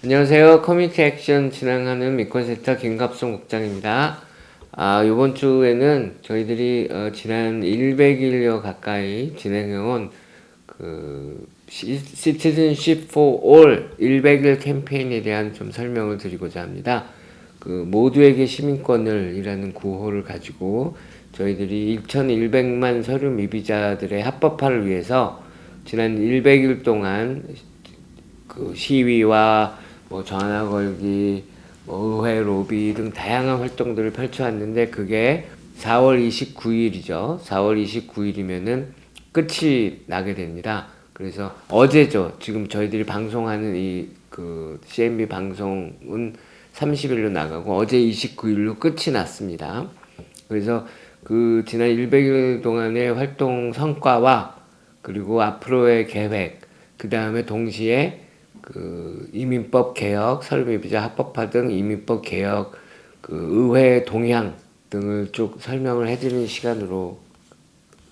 안녕하세요. 커뮤니티 액션 진행하는 미콘센터 김갑송 국장입니다. 요번 주에는 저희들이 지난 100일여 가까이 진행해온 Citizenship for All 100일 캠페인에 대한 좀 설명을 드리고자 합니다. 모두에게 시민권을 이라는 구호를 가지고 저희들이 2,100만 서류 미비자들의 합법화를 위해서 지난 100일 동안 시위와 전화 걸기, 의회 로비 등 다양한 활동들을 펼쳐왔는데 그게 4월 29일이죠. 4월 29일이면은 끝이 나게 됩니다. 그래서 어제죠. 지금 저희들이 방송하는 CNB 방송은 30일로 나가고 어제 29일로 끝이 났습니다. 그래서 지난 100일 동안의 활동 성과와 그리고 앞으로의 계획, 그 다음에 동시에 이민법 개혁, 서류미비자 합법화 등 이민법 개혁, 의회 동향 등을 쭉 설명을 해드리는 시간으로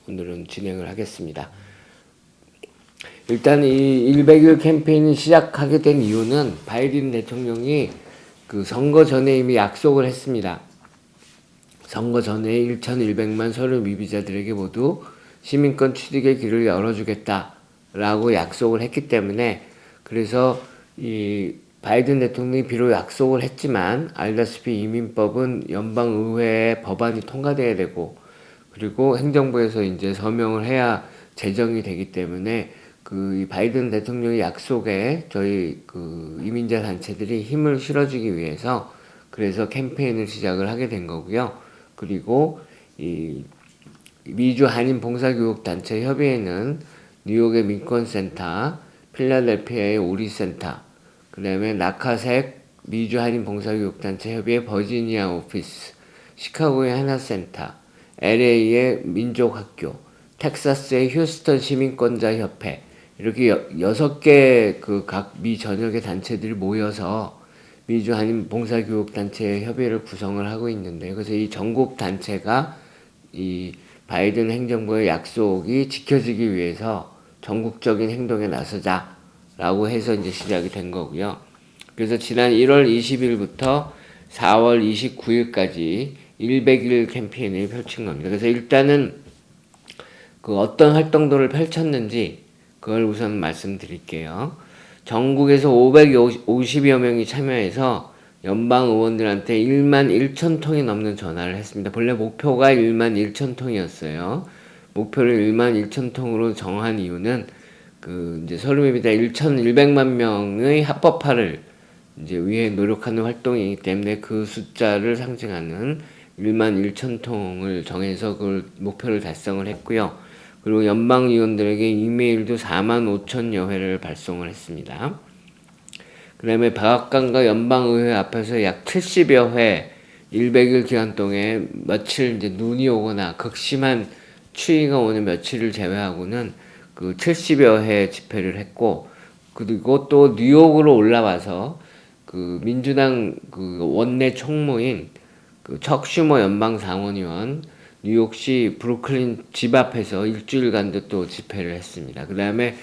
오늘은 진행을 하겠습니다. 일단 이 100일 캠페인을 시작하게 된 이유는 바이든 대통령이 선거 전에 이미 약속을 했습니다. 선거 전에 1,100만 서류 미비자들에게 모두 시민권 취득의 길을 열어주겠다라고 약속을 했기 때문에 그래서 이 바이든 대통령이 비록 약속을 했지만 알다시피 이민법은 연방의회에 법안이 통과돼야 되고 그리고 행정부에서 이제 서명을 해야 제정이 되기 때문에 이 바이든 대통령의 약속에 저희 이민자 단체들이 힘을 실어주기 위해서 그래서 캠페인을 시작을 하게 된 거고요. 그리고 이 미주 한인 봉사교육단체 협의회는 뉴욕의 민권센터, 필라델피아의 오리센터, 그 다음에 나카색 미주 한인 봉사교육단체 협의회 버지니아 오피스, 시카고의 하나센터, LA의 민족학교, 텍사스의 휴스턴 시민권자 협회 이렇게 6개 각 미 전역의 단체들이 모여서 미주 한인 봉사교육단체 협의회를 구성을 하고 있는데 그래서 이 전국 단체가 이 바이든 행정부의 약속이 지켜지기 위해서 전국적인 행동에 나서자라고 해서 이제 시작이 된 거고요. 그래서 지난 1월 20일부터 4월 29일까지 100일 캠페인을 펼친 겁니다. 그래서 일단은 어떤 활동들을 펼쳤는지 그걸 우선 말씀드릴게요. 전국에서 550여 명이 참여해서 연방 의원들한테 1만 1천 통이 넘는 전화를 했습니다. 본래 목표가 1만 1천 통이었어요. 목표를 1만 1천 통으로 정한 이유는 이제 서류미비자 1,100만 명의 합법화를 이제 위해 노력하는 활동이기 때문에 그 숫자를 상징하는 1만 1천 통을 정해서 그걸 목표를 달성을 했고요. 그리고 연방 의원들에게 이메일도 4만 5천여 회를 발송을 했습니다. 그 다음에 백악관과 연방의회 앞에서 약 70여 회 100일 기간 동안 며칠 이제 눈이 오거나 극심한 추위가 오는 며칠을 제외하고는 70여 회 집회를 했고 그리고 또 뉴욕으로 올라와서 민주당 원내 총무인 척 슈머 연방 상원의원 뉴욕시 브루클린 집 앞에서 일주일간도 또 집회를 했습니다. 그 다음에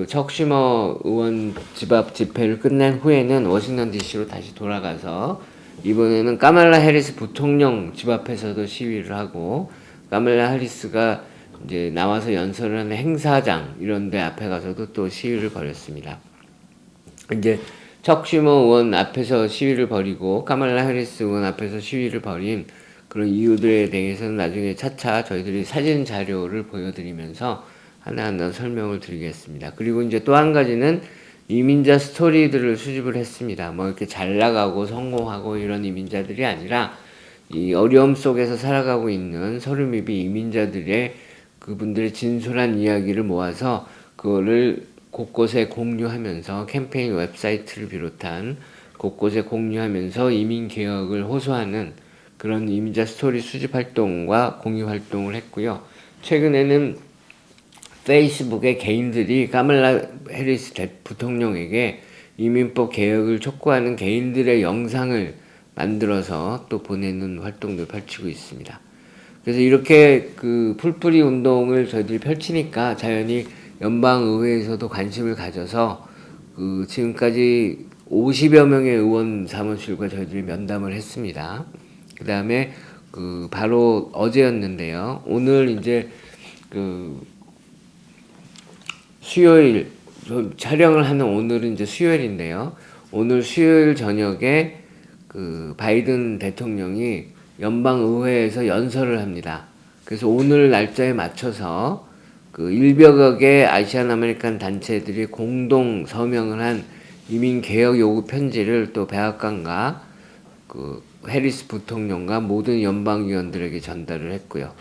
척 슈머 의원 집 앞 집회를 끝낸 후에는 워싱턴 DC로 다시 돌아가서 이번에는 카말라 해리스 부통령 집 앞에서도 시위를 하고 카말라 해리스가 이제 나와서 연설을 하는 행사장 이런 데 앞에 가서도 또 시위를 벌였습니다. 이제 척 슈머 의원 앞에서 시위를 벌이고 카말라 해리스 의원 앞에서 시위를 벌인 그런 이유들에 대해서는 나중에 차차 저희들이 사진 자료를 보여드리면서 하나하나 설명을 드리겠습니다. 그리고 이제 또 한 가지는 이민자 스토리들을 수집을 했습니다. 이렇게 잘 나가고 성공하고 이런 이민자들이 아니라 이 어려움 속에서 살아가고 있는 서류미비 이민자들의 그분들의 진솔한 이야기를 모아서 그거를 곳곳에 공유하면서 캠페인 웹사이트를 비롯한 곳곳에 공유하면서 이민 개혁을 호소하는 그런 이민자 스토리 수집 활동과 공유 활동을 했고요. 최근에는 페이스북에 개인들이 카말라 해리스 부통령에게 이민법 개혁을 촉구하는 개인들의 영상을 만들어서 또 보내는 활동도 펼치고 있습니다. 그래서 이렇게 풀뿌리 운동을 저희들이 펼치니까 자연히 연방의회에서도 관심을 가져서 지금까지 50여 명의 의원 사무실과 저희들이 면담을 했습니다. 그 다음에 그 바로 어제였는데요. 오늘 이제 그 수요일 촬영을 하는 오늘은 이제 수요일인데요. 오늘 수요일 저녁에 그 바이든 대통령이 연방의회에서 연설을 합니다. 그래서 오늘 날짜에 맞춰서 그 100여 개 아시안 아메리칸 단체들이 공동 서명을 한 이민 개혁 요구 편지를 또 백악관과 그 해리스 부통령과 모든 연방위원들에게 전달을 했고요.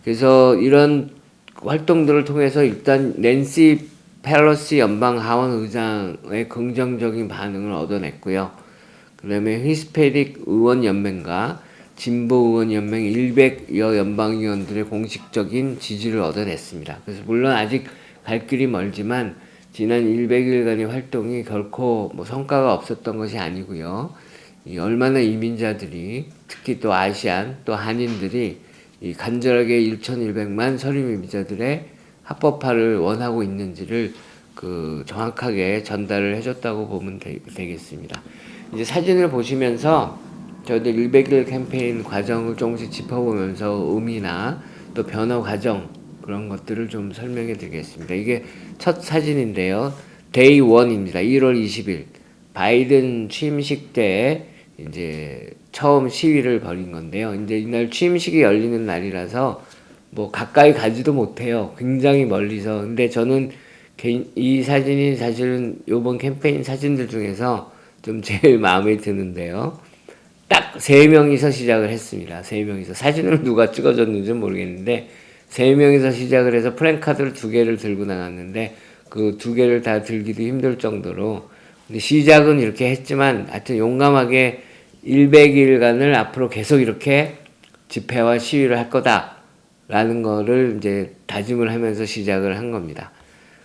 그래서 이런 활동들을 통해서 일단 낸시 펠로시 연방 하원 의장의 긍정적인 반응을 얻어냈고요. 그다음에 히스패닉 의원 연맹과 진보 의원 연맹 100여 연방위원들의 공식적인 지지를 얻어냈습니다. 그래서 물론 아직 갈 길이 멀지만 지난 100일간의 활동이 결코 뭐 성과가 없었던 것이 아니고요. 얼마나 이민자들이 특히 또 아시안 또 한인들이 이 간절하게 1,100만 서류 이민자들의 합법화를 원하고 있는지를 그 정확하게 전달을 해줬다고 보면 되겠습니다. 이제 사진을 보시면서 저희들 100일 캠페인 과정을 조금씩 짚어보면서 의미나 또 변화 과정 그런 것들을 좀 설명해 드리겠습니다. 이게 첫 사진인데요. 데이 1입니다. 1월 20일 바이든 취임식 때 이제 처음 시위를 벌인 건데요. 이제 이날 취임식이 열리는 날이라서 뭐 가까이 가지도 못해요. 굉장히 멀리서. 근데 저는 이 사진이 사실은 이번 캠페인 사진들 중에서 좀 제일 마음에 드는데요. 딱 3명이서 시작을 했습니다. 3명이서. 사진을 누가 찍어줬는지는 모르겠는데 3명이서 시작을 해서 플랜카드를 2개를 들고 나갔는데 그 2개를 다 들기도 힘들 정도로 근데 시작은 이렇게 했지만 하여튼 용감하게 100일간을 앞으로 계속 이렇게 집회와 시위를 할 거다라는 거를 이제 다짐을 하면서 시작을 한 겁니다.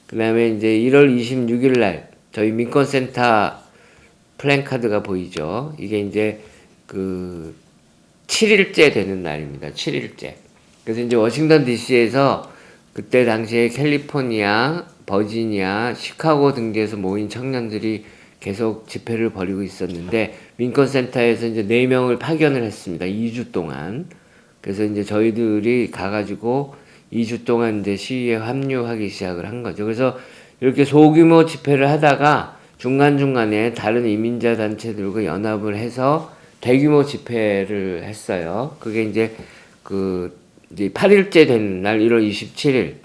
그 다음에 이제 1월 26일 날 저희 민권센터 플랜카드가 보이죠. 이게 이제 그 7일째 되는 날입니다. 7일째. 그래서 이제 워싱턴 DC에서 그때 당시에 캘리포니아, 버지니아, 시카고 등지에서 모인 청년들이 계속 집회를 벌이고 있었는데 민권센터에서 이제 4명을 파견을 했습니다. 2주 동안. 그래서 이제 저희들이 가가지고 2주 동안 이제 시위에 합류하기 시작을 한 거죠. 그래서 이렇게 소규모 집회를 하다가 중간중간에 다른 이민자 단체들과 연합을 해서 대규모 집회를 했어요. 그게 이제 이제 8일째 된 날 1월 27일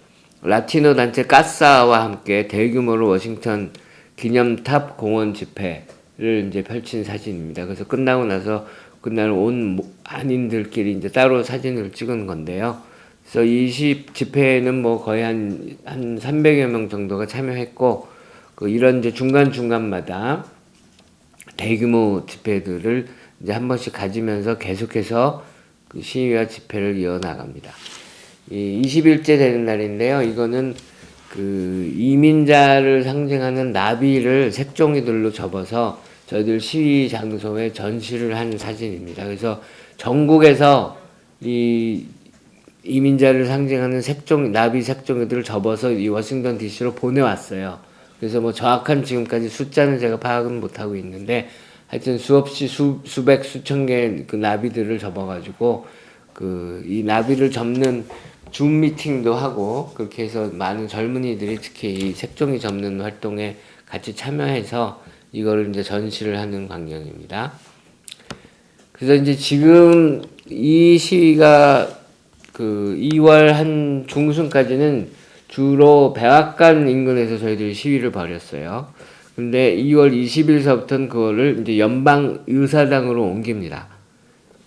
라티노 단체 까사와 함께 대규모로 워싱턴 기념탑 공원 집회를 이제 펼친 사진입니다. 그래서 끝나고 나서 그날 온 한인들끼리 이제 따로 사진을 찍은 건데요. 그래서 이 집회에는 뭐 거의 한 300여 명 정도가 참여했고, 이런 이제 중간중간마다 대규모 집회들을 이제 한 번씩 가지면서 계속해서 그 시위와 집회를 이어나갑니다. 20일째 되는 날인데요. 이거는 그 이민자를 상징하는 나비를 색종이들로 접어서 저희들 시위 장소에 전시를 한 사진입니다. 그래서 전국에서 이 이민자를 상징하는 나비 색종이들을 접어서 이 워싱턴 DC로 보내왔어요. 그래서 뭐 정확한 지금까지 숫자는 제가 파악은 못하고 있는데 하여튼 수없이 수백 수천 개의 그 나비들을 접어가지고 이 나비를 접는 줌 미팅도 하고 그렇게 해서 많은 젊은이들이 특히 이 색종이 접는 활동에 같이 참여해서 이거를 이제 전시를 하는 광경입니다. 그래서 이제 지금 이 시위가 2월 한 중순까지는 주로 백악관 인근에서 저희들이 시위를 벌였어요. 근데 2월 20일서부터는 그거를 이제 연방 의사당으로 옮깁니다.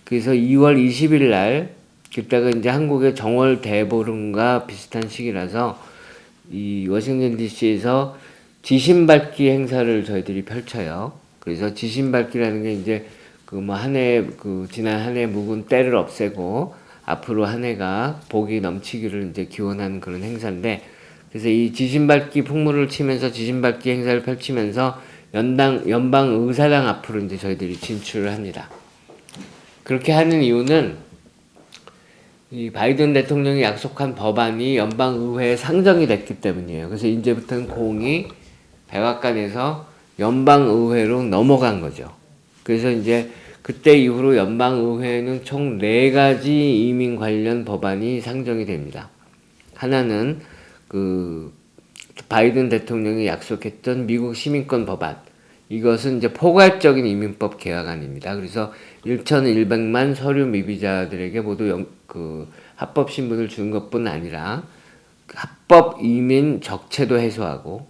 그래서 2월 20일 날 그때가 이제 한국의 정월 대보름과 비슷한 시기라서 이 워싱턴 DC에서 지신밟기 행사를 저희들이 펼쳐요. 그래서 지신밟기라는 게 이제 지난 한 해 묵은 때를 없애고 앞으로 한 해가 복이 넘치기를 이제 기원하는 그런 행사인데, 그래서 이 지신밟기 풍물을 치면서 지신밟기 행사를 펼치면서 연방 의사당 앞으로 이제 저희들이 진출을 합니다. 그렇게 하는 이유는 이 바이든 대통령이 약속한 법안이 연방 의회에 상정이 됐기 때문이에요. 그래서 이제부터는 공이 백악관에서 연방의회로 넘어간 거죠. 그래서 이제 그때 이후로 연방의회는 총 4가지 이민 관련 법안이 상정이 됩니다. 하나는 그 바이든 대통령이 약속했던 미국 시민권 법안. 이것은 이제 포괄적인 이민법 개혁안입니다. 그래서 1,100만 서류 미비자들에게 모두 합법 신분을 주는 것뿐 아니라 합법 이민 적체도 해소하고,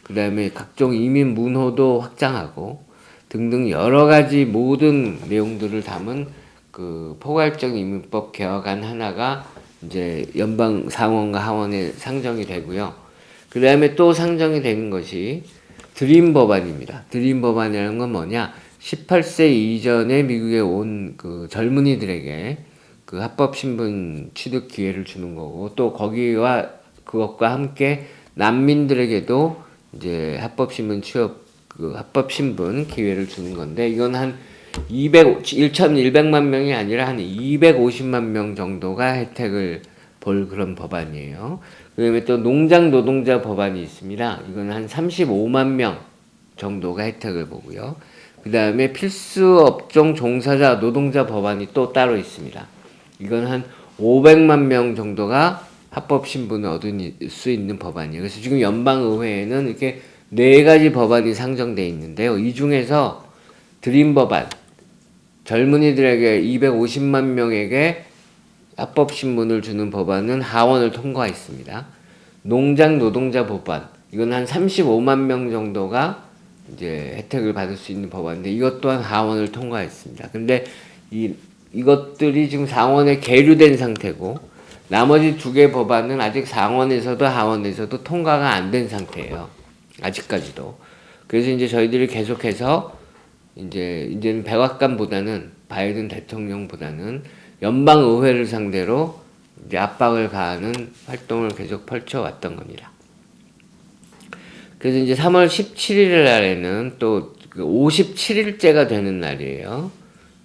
그 다음에 각종 이민 문호도 확장하고 등등 여러 가지 모든 내용들을 담은 그 포괄적 이민법 개혁안 하나가 이제 연방 상원과 하원에 상정이 되고요. 그 다음에 또 상정이 되는 것이 드림 법안입니다. 드림 법안이라는 건 뭐냐? 18세 이전에 미국에 온 그 젊은이들에게 그 합법 신분 취득 기회를 주는 거고, 또 거기와 그것과 함께 난민들에게도 이제 합법 신분 취업 그 합법 신분 기회를 주는 건데, 이건 한 1,100만 명이 아니라 한 250만 명 정도가 혜택을 볼 그런 법안이에요. 그 다음에 또 농장 노동자 법안이 있습니다. 이건 한 35만 명 정도가 혜택을 보고요. 그 다음에 필수 업종 종사자 노동자 법안이 또 따로 있습니다. 이건 한 500만 명 정도가 합법 신분을 얻을 수 있는 법안이에요. 그래서 지금 연방의회에는 이렇게 4가지 법안이 상정되어 있는데요. 이 중에서 드림 법안, 젊은이들에게 250만 명에게 합법 신분을 주는 법안은 하원을 통과했습니다. 농장 노동자 법안, 이건 한 35만 명 정도가 이제 혜택을 받을 수 있는 법안인데, 이것 또한 하원을 통과했습니다. 근데 이것들이 지금 상원에 계류된 상태고, 나머지 2개 법안은 아직 상원에서도 하원에서도 통과가 안 된 상태예요. 아직까지도. 그래서 이제 저희들이 계속해서 이제는 백악관보다는 바이든 대통령보다는 연방의회를 상대로 이제 압박을 가하는 활동을 계속 펼쳐왔던 겁니다. 그래서 이제 3월 17일 날에는 또 57일째가 되는 날이에요.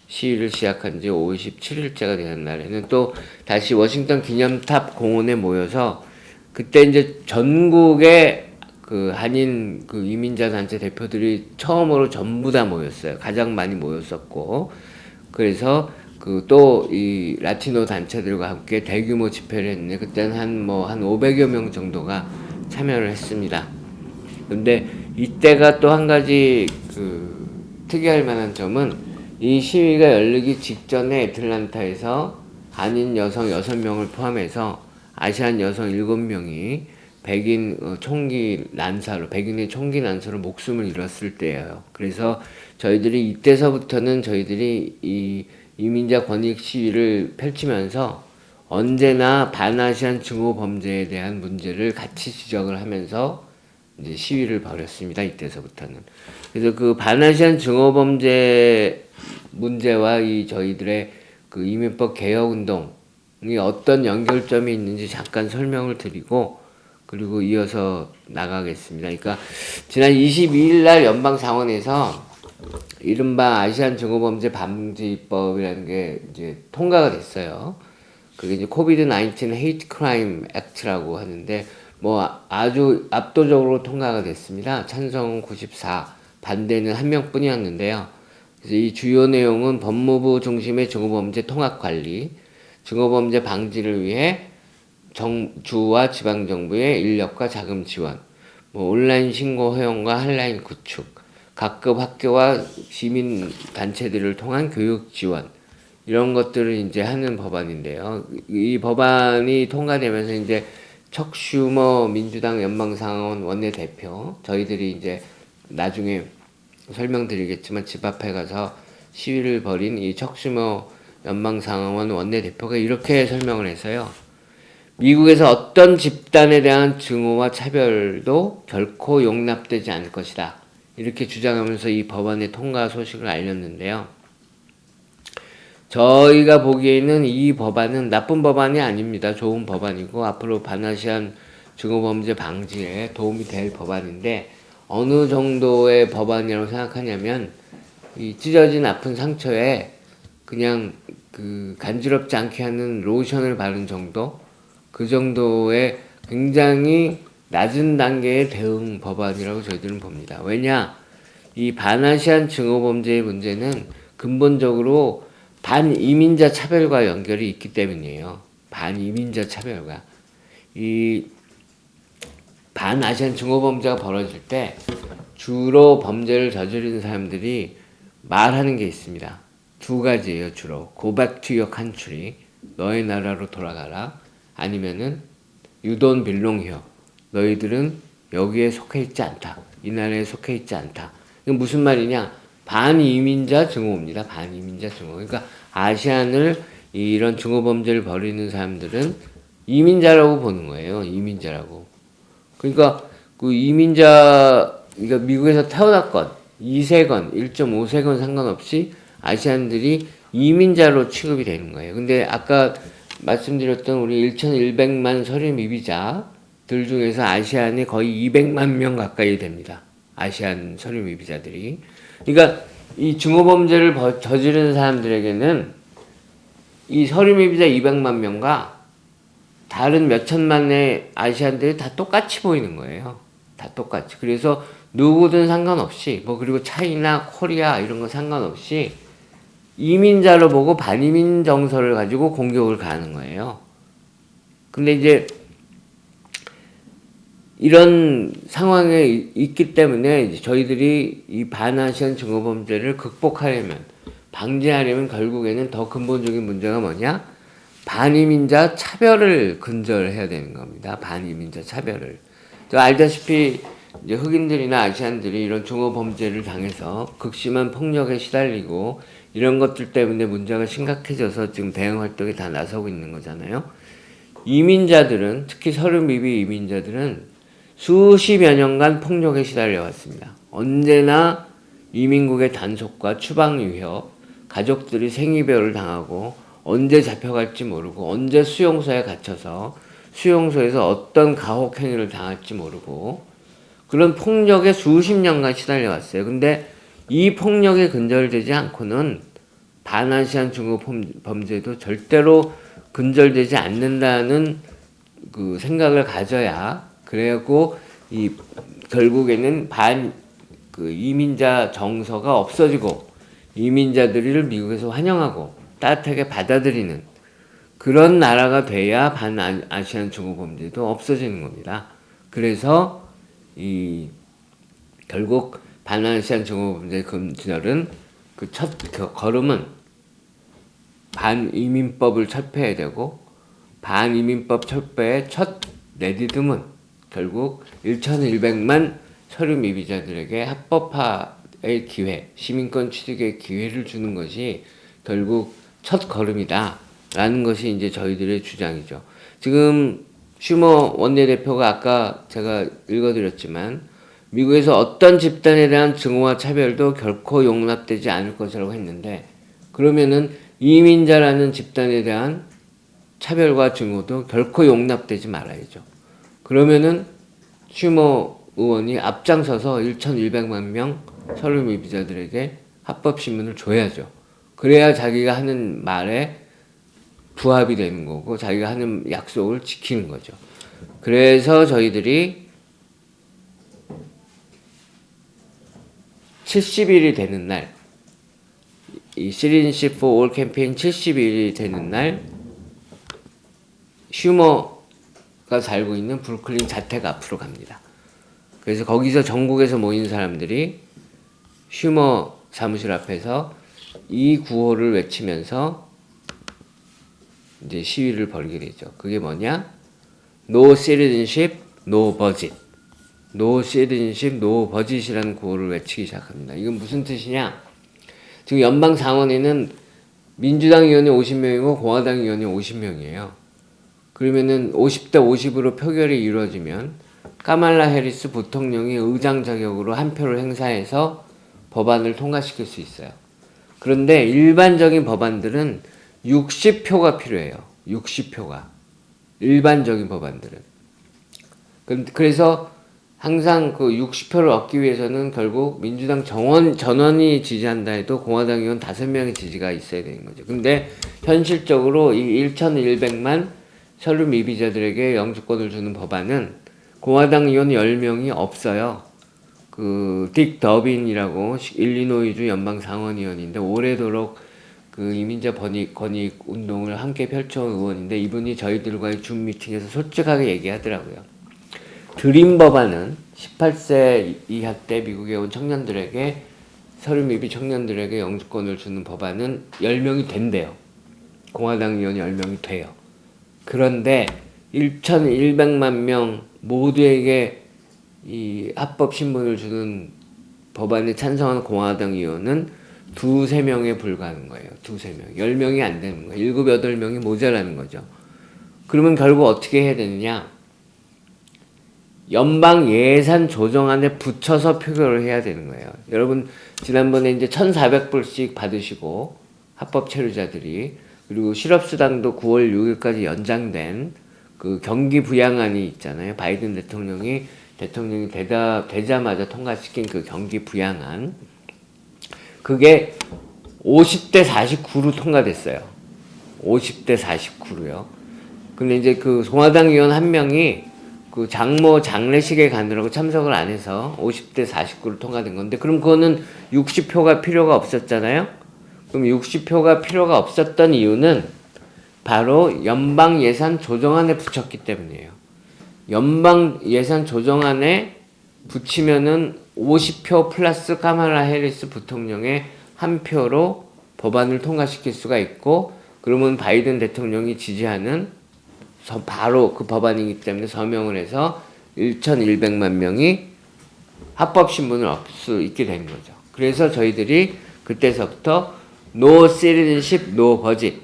시위를 시작한 지 57일째가 되는 날에는 또 다시 워싱턴 기념탑 공원에 모여서, 그때 이제 전국의 그 한인 그 이민자 단체 대표들이 처음으로 전부 다 모였어요. 가장 많이 모였었고, 그래서 그 또 이 라티노 단체들과 함께 대규모 집회를 했는데, 그때는 한 500여 명 정도가 참여를 했습니다. 근데 이때가 또 한 가지 그 특이할 만한 점은, 이 시위가 열리기 직전에 애틀란타에서 한인 여성 6명을 포함해서 아시안 여성 7명이 백인의 총기 난사로 목숨을 잃었을 때예요. 그래서 저희들이 이때서부터는 저희들이 이 이민자 권익 시위를 펼치면서 언제나 반아시안 증오 범죄에 대한 문제를 같이 지적을 하면서 이제 시위를 벌였습니다. 이때서부터는. 그래서 그 반아시안 증오 범죄 문제와 이 저희들의 그 이민법 개혁 운동이 어떤 연결점이 있는지 잠깐 설명을 드리고, 그리고 이어서 나가겠습니다. 그러니까 지난 22일 날 연방 상원에서 이른바 아시안 증오범죄 방지법이라는 게 이제 통과가 됐어요. 그게 이제 코비드-19 헤이트 크라임 액트라고 하는데, 아주 압도적으로 통과가 됐습니다. 찬성 94, 반대는 1명뿐이었는데요. 그래서 이 주요 내용은 법무부 중심의 증오범죄 통합관리, 증오범죄 방지를 위해 주와 지방정부의 인력과 자금 지원, 온라인 신고 허용과 핫라인 구축, 각급 학교와 시민단체들을 통한 교육 지원, 이런 것들을 이제 하는 법안인데요. 이 법안이 통과되면서 이제 척 슈머 민주당 연방상원 원내대표, 저희들이 이제 나중에 설명드리겠지만 집 앞에 가서 시위를 벌인 이 척 슈머 연방상원 원내대표가 이렇게 설명을 해서요. 미국에서 어떤 집단에 대한 증오와 차별도 결코 용납되지 않을 것이다, 이렇게 주장하면서 이 법안의 통과 소식을 알렸는데요. 저희가 보기에는 이 법안은 나쁜 법안이 아닙니다. 좋은 법안이고 앞으로 반아시안 증오범죄 방지에 도움이 될 법안인데, 어느 정도의 법안이라고 생각하냐면, 이 찢어진 아픈 상처에 그냥 그 간지럽지 않게 하는 로션을 바른 정도, 그 정도의 굉장히 낮은 단계의 대응 법안이라고 저희들은 봅니다. 왜냐? 이 반아시안 증오범죄의 문제는 근본적으로 반이민자 차별과 연결이 있기 때문이에요. 반이민자 차별과. 이 반아시안 증오범죄가 벌어질 때 주로 범죄를 저지르는 사람들이 말하는 게 있습니다. 두 가지예요, 주로. Go back to your country. 너의 나라로 돌아가라. 아니면은 You don't belong here. 너희들은 여기에 속해 있지 않다. 이 나라에 속해 있지 않다. 이건 무슨 말이냐? 반이민자 증오입니다. 반이민자 증오. 그러니까 아시안을 이런 증오범죄를 벌이는 사람들은 이민자라고 보는 거예요. 이민자라고. 그러니까 그 이민자, 그러니까 미국에서 태어났건 2세건 1.5세건 상관없이 아시안들이 이민자로 취급이 되는 거예요. 근데 아까 말씀드렸던 우리 1,100만 서류 미비자들 중에서 아시안이 거의 200만 명 가까이 됩니다. 아시안 서류 미비자들이. 그러니까 이 증오범죄를 저지르는 사람들에게는 이 서류 미비자 200만 명과 다른 몇천만의 아시안들이 다 똑같이 보이는 거예요. 다 똑같이. 그래서 누구든 상관없이, 뭐 그리고 차이나 코리아 이런 거 상관없이 이민자로 보고 반이민 정서를 가지고 공격을 가하는 거예요. 근데 이제 이런 상황에 있기 때문에 이제 저희들이 이 반아시안 증오범죄를 극복하려면, 방지하려면 결국에는 더 근본적인 문제가 뭐냐? 반이민자 차별을 근절해야 되는 겁니다. 반이민자 차별을. 알다시피 이제 흑인들이나 아시안들이 이런 증오범죄를 당해서 극심한 폭력에 시달리고 이런 것들 때문에 문제가 심각해져서 지금 대응 활동에 다 나서고 있는 거잖아요. 이민자들은, 특히 서류 미비 이민자들은 수십여 년간 폭력에 시달려 왔습니다. 언제나 이민국의 단속과 추방 위협, 가족들이 생이별을 당하고 언제 잡혀갈지 모르고 언제 수용소에 갇혀서 수용소에서 어떤 가혹 행위를 당할지 모르고 그런 폭력에 수십 년간 시달려 왔어요. 근데 이 폭력이 근절되지 않고는 반아시안 증오 범죄도 절대로 근절되지 않는다는 그 생각을 가져야, 그래갖고 이 결국에는 그 이민자 정서가 없어지고 이민자들을 미국에서 환영하고 따뜻하게 받아들이는 그런 나라가 돼야 반아시안 증오 범죄도 없어지는 겁니다. 그래서 이 결국 반아시안 증오 범죄 근절은 그 첫 걸음은 반이민법을 철폐해야 되고, 반이민법 철폐의 첫 내디듬은 결국 1,100만 서류 미비자들에게 합법화의 기회, 시민권 취득의 기회를 주는 것이 결국 첫 걸음이다 라는 것이 이제 저희들의 주장이죠. 지금 슈머 원내대표가 아까 제가 읽어드렸지만 미국에서 어떤 집단에 대한 증오와 차별도 결코 용납되지 않을 것이라고 했는데, 그러면은 이민자라는 집단에 대한 차별과 증오도 결코 용납되지 말아야죠. 그러면은 슈머 의원이 앞장서서 1,100만 명 서류 미비자들에게 합법 신문을 줘야죠. 그래야 자기가 하는 말에 부합이 되는 거고 자기가 하는 약속을 지키는 거죠. 그래서 저희들이 70일이 되는 날, 이 Citizenship for All 캠페인 70일이 되는 날 슈머가 살고 있는 브루클린 자택 앞으로 갑니다. 그래서 거기서 전국에서 모인 사람들이 슈머 사무실 앞에서 이 구호를 외치면서 이제 시위를 벌이게 되죠. 그게 뭐냐? No citizenship, no budget. No citizenship, no budget이라는 구호를 외치기 시작합니다. 이건 무슨 뜻이냐? 지금 연방 상원에는 민주당 의원이 50명이고 공화당 의원이 50명이에요. 그러면은 50대 50으로 표결이 이루어지면 카말라 해리스 부통령이 의장 자격으로 한 표를 행사해서 법안을 통과시킬 수 있어요. 그런데 일반적인 법안들은 60표가 필요해요. 60표가. 일반적인 법안들은. 그래서 항상 그 60표를 얻기 위해서는 결국 민주당 전원이 지지한다 해도 공화당 의원 5명의 지지가 있어야 되는 거죠. 근데 현실적으로 이 1,100만 서류 미비자들에게 영주권을 주는 법안은 공화당 의원 10명이 없어요. 딕 더빈이라고 일리노이주 연방 상원의원인데 오래도록 이민자 권익 운동을 함께 펼쳐온 의원인데 이분이 저희들과의 줌 미팅에서 솔직하게 얘기하더라고요. 드림 법안은 18세 이하 때 미국에 온 청년들에게 서류 미비 청년들에게 영주권을 주는 법안은 10명이 된대요. 공화당 의원이 10명이 돼요. 그런데 1,100만 명 모두에게 이 합법 신분을 주는 법안에 찬성하는 공화당 의원은 2~3명에 불과하는 거예요. 2~3명. 10명이 안 되는 거예요. 7~8명이 모자라는 거죠. 그러면 결국 어떻게 해야 되느냐? 연방 예산 조정안에 붙여서 표결을 해야 되는 거예요. 여러분, 지난번에 이제 1,400불씩 받으시고, 합법 체류자들이, 그리고 실업수당도 9월 6일까지 연장된 경기 부양안이 있잖아요. 바이든 대통령이 되자마자 통과시킨 경기 부양안. 그게 50대 49로 통과됐어요. 50대 49로요. 근데 이제 공화당 의원 한 명이 장모 장례식에 가느라고 참석을 안 해서 50대 49로 통과된 건데, 그럼 그거는 60표가 필요가 없었잖아요? 그럼 60표가 필요가 없었던 이유는 바로 연방 예산 조정안에 붙였기 때문이에요. 연방 예산 조정안에 붙이면은 50표 플러스 카말라 해리스 부통령의 한 표로 법안을 통과시킬 수가 있고, 그러면 바이든 대통령이 지지하는 바로 그 법안이기 때문에 서명을 해서 1,100만 명이 합법 신분을 얻을 수 있게 된 거죠. 그래서 저희들이 그때서부터 No citizenship, no budget.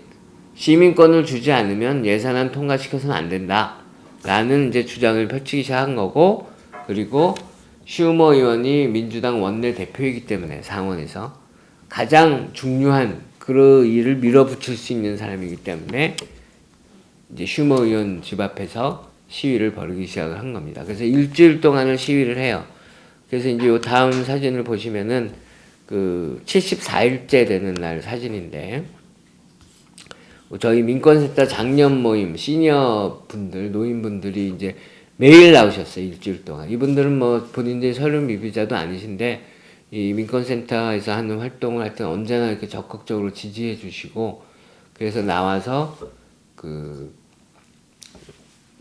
시민권을 주지 않으면 예산안 통과시켜서는 안 된다. 라는 이제 주장을 펼치기 시작한 거고, 그리고 슈머 의원이 민주당 원내 대표이기 때문에 상원에서 가장 중요한 그 일을 밀어붙일 수 있는 사람이기 때문에 이제 슈머 의원 집 앞에서 시위를 벌이기 시작을 한 겁니다. 그래서 일주일 동안을 시위를 해요. 그래서 이제 요 다음 사진을 보시면은 74일째 되는 날 사진인데, 저희 민권센터 작년 모임 시니어 분들, 노인분들이 이제 매일 나오셨어요. 일주일 동안. 이분들은 뭐 본인들이 서류 미비자도 아니신데 이 민권센터에서 하는 활동을 하여튼 언제나 이렇게 적극적으로 지지해 주시고, 그래서 나와서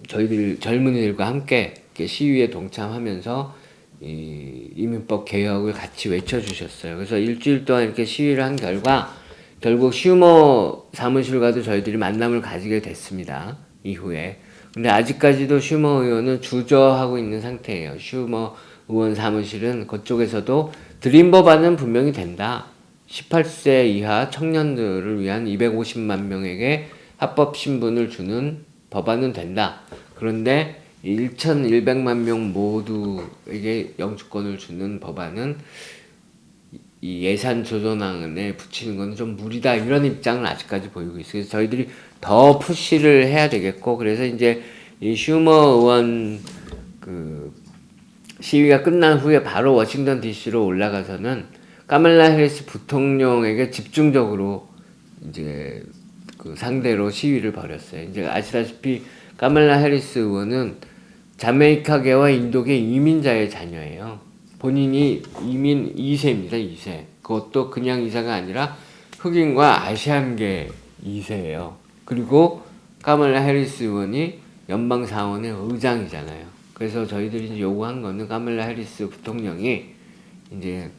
저희들 젊은이들과 함께 이렇게 시위에 동참하면서 이 이민법 개혁을 같이 외쳐주셨어요. 그래서 일주일 동안 이렇게 시위를 한 결과 결국 슈머 사무실과도 저희들이 만남을 가지게 됐습니다. 이후에. 근데 아직까지도 슈머 의원은 주저하고 있는 상태예요. 슈머 의원 사무실은 그쪽에서도 드림 법안은 분명히 된다. 18세 이하 청년들을 위한 250만 명에게 합법 신분을 주는 법안은 된다. 그런데 1,100만 명 모두에게 영주권을 주는 법안은 이 예산 조정안에 붙이는 건 좀 무리다, 이런 입장을 아직까지 보이고 있어요. 그래서 저희들이 더 푸시를 해야 되겠고, 그래서 이제 이 슈머 의원 시위가 끝난 후에 바로 워싱턴 DC로 올라가서는 카말라 해리스 부통령에게 집중적으로 이제 상대로 시위를 벌였어요. 이제 아시다시피 카말라 해리스 의원은 자메이카계와 인도계 이민자의 자녀예요. 본인이 이민 2세입니다. 2세. 그것도 그냥 이사가 아니라 흑인과 아시안계 2세예요. 그리고 카말라 해리스 의원이 연방 상원의 의장이잖아요. 그래서 저희들이 이제 요구한 거는 카말라 해리스 부통령이 이제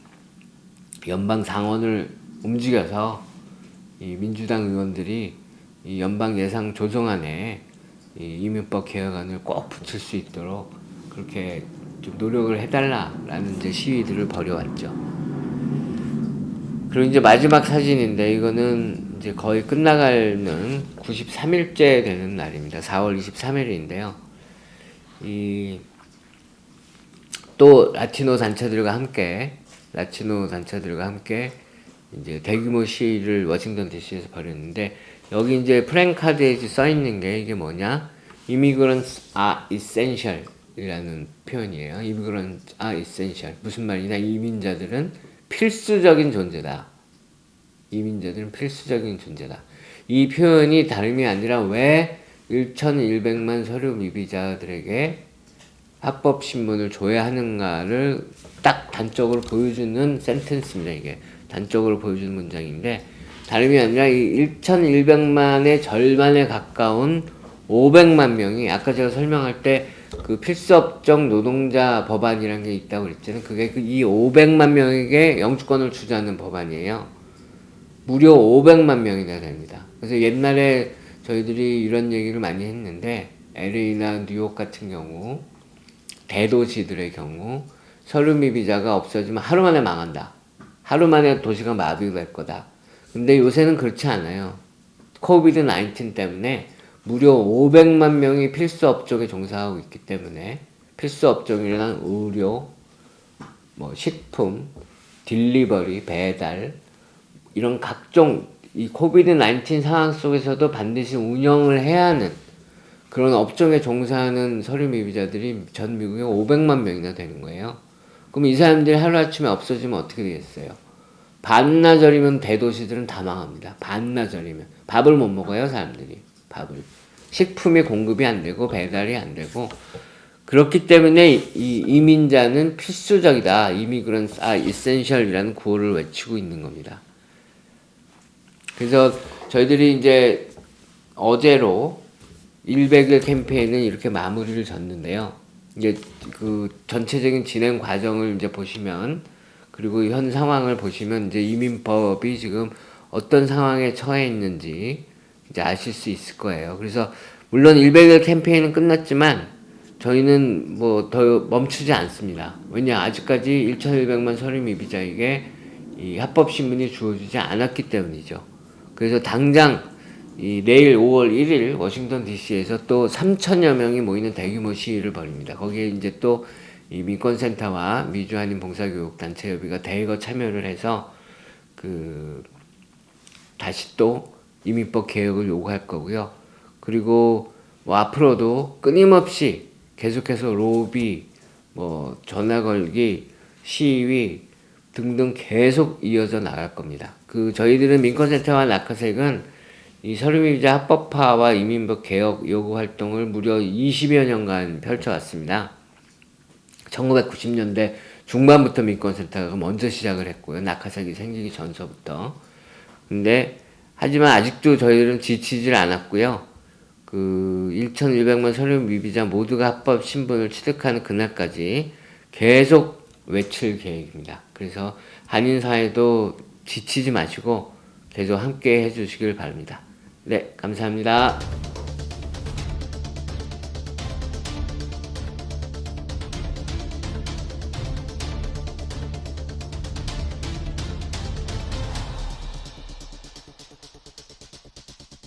연방 상원을 움직여서 이 민주당 의원들이 이 연방 예산 조정안에 이 이민법 개혁안을 꼭 붙일 수 있도록 그렇게 좀 노력을 해달라라는 이제 시위들을 벌여왔죠. 그리고 이제 마지막 사진인데, 이거는 이제 거의 끝나가는 93일째 되는 날입니다. 4월 23일인데요. 또 라티노 단체들과 함께 이제 대규모 시위를 워싱턴 DC에서 벌였는데, 여기 이제 프랭카드에 써 있는 게 이게 뭐냐? Immigrants are essential 이라는 표현이에요. Immigrants are essential. 무슨 말이냐? 이민자들은 필수적인 존재다. 이민자들은 필수적인 존재다. 이 표현이 다름이 아니라 왜 1,100만 서류 미비자들에게 합법신분을 줘야 하는가를 딱 단적으로 보여주는 센텐스입니다. 이게 단적으로 보여주는 문장인데 다름이 아니라 이 1,100만의 절반에 가까운 500만 명이 아까 제가 설명할 때 그 필수업종 노동자 법안이라는 게 있다고 그랬잖아요. 그게 이 500만 명에게 영주권을 주자는 법안이에요. 무려 500만 명이나 됩니다. 그래서 옛날에 저희들이 이런 얘기를 많이 했는데 LA나 뉴욕 같은 경우 대도시들의 경우 서류미 비자가 없어지면 하루 만에 망한다. 하루 만에 도시가 마비될 거다. 근데 요새는 그렇지 않아요. 코비드 19 때문에 무려 500만 명이 필수 업종에 종사하고 있기 때문에 필수 업종이란 의료, 뭐 식품, 딜리버리, 배달 이런 각종 이 코비드 19 상황 속에서도 반드시 운영을 해야 하는 그런 업종에 종사하는 서류 미비자들이 전 미국에 500만 명이나 되는 거예요. 그럼 이 사람들이 하루아침에 없어지면 어떻게 되겠어요? 반나절이면 대도시들은 다 망합니다. 반나절이면. 밥을 못 먹어요, 사람들이. 밥을. 식품이 공급이 안 되고 배달이 안 되고 그렇기 때문에 이 이민자는 필수적이다. 이미그런트 아 이센셜이라는 구호를 외치고 있는 겁니다. 그래서 저희들이 이제 어제로 100일 캠페인은 이렇게 마무리를 졌는데요. 이제 그 전체적인 진행 과정을 이제 보시면 그리고 현 상황을 보시면 이제 이민법이 지금 어떤 상황에 처해 있는지 이제 아실 수 있을 거예요. 그래서 물론 100일 캠페인은 끝났지만 저희는 뭐 더 멈추지 않습니다. 왜냐 아직까지 1,100만 서류 미비자에게 이 합법 신분이 주어지지 않았기 때문이죠. 그래서 당장 이 내일 5월 1일 워싱턴 DC에서 또 3천여 명이 모이는 대규모 시위를 벌입니다. 거기에 이제 또 이 민권센터와 미주한인 봉사교육단체협의가 대거 참여를 해서 그 다시 또 이민법 개혁을 요구할 거고요. 그리고 뭐 앞으로도 끊임없이 계속해서 로비, 뭐 전화 걸기, 시위 등등 계속 이어져 나갈 겁니다. 그 저희들은 민권센터와 낙하색은 이 서류미비자 합법화와 이민법 개혁 요구 활동을 무려 20여 년간 펼쳐왔습니다. 1990년대 중반부터 민권센터가 먼저 시작을 했고요. 낙하색이 생기기 전서부터. 근데 하지만 아직도 저희들은 지치질 않았고요. 그 1,100만 서류 미비자 모두가 합법 신분을 취득하는 그날까지 계속 외칠 계획입니다. 그래서 한인사회도 지치지 마시고 계속 함께 해주시길 바랍니다. 네, 감사합니다.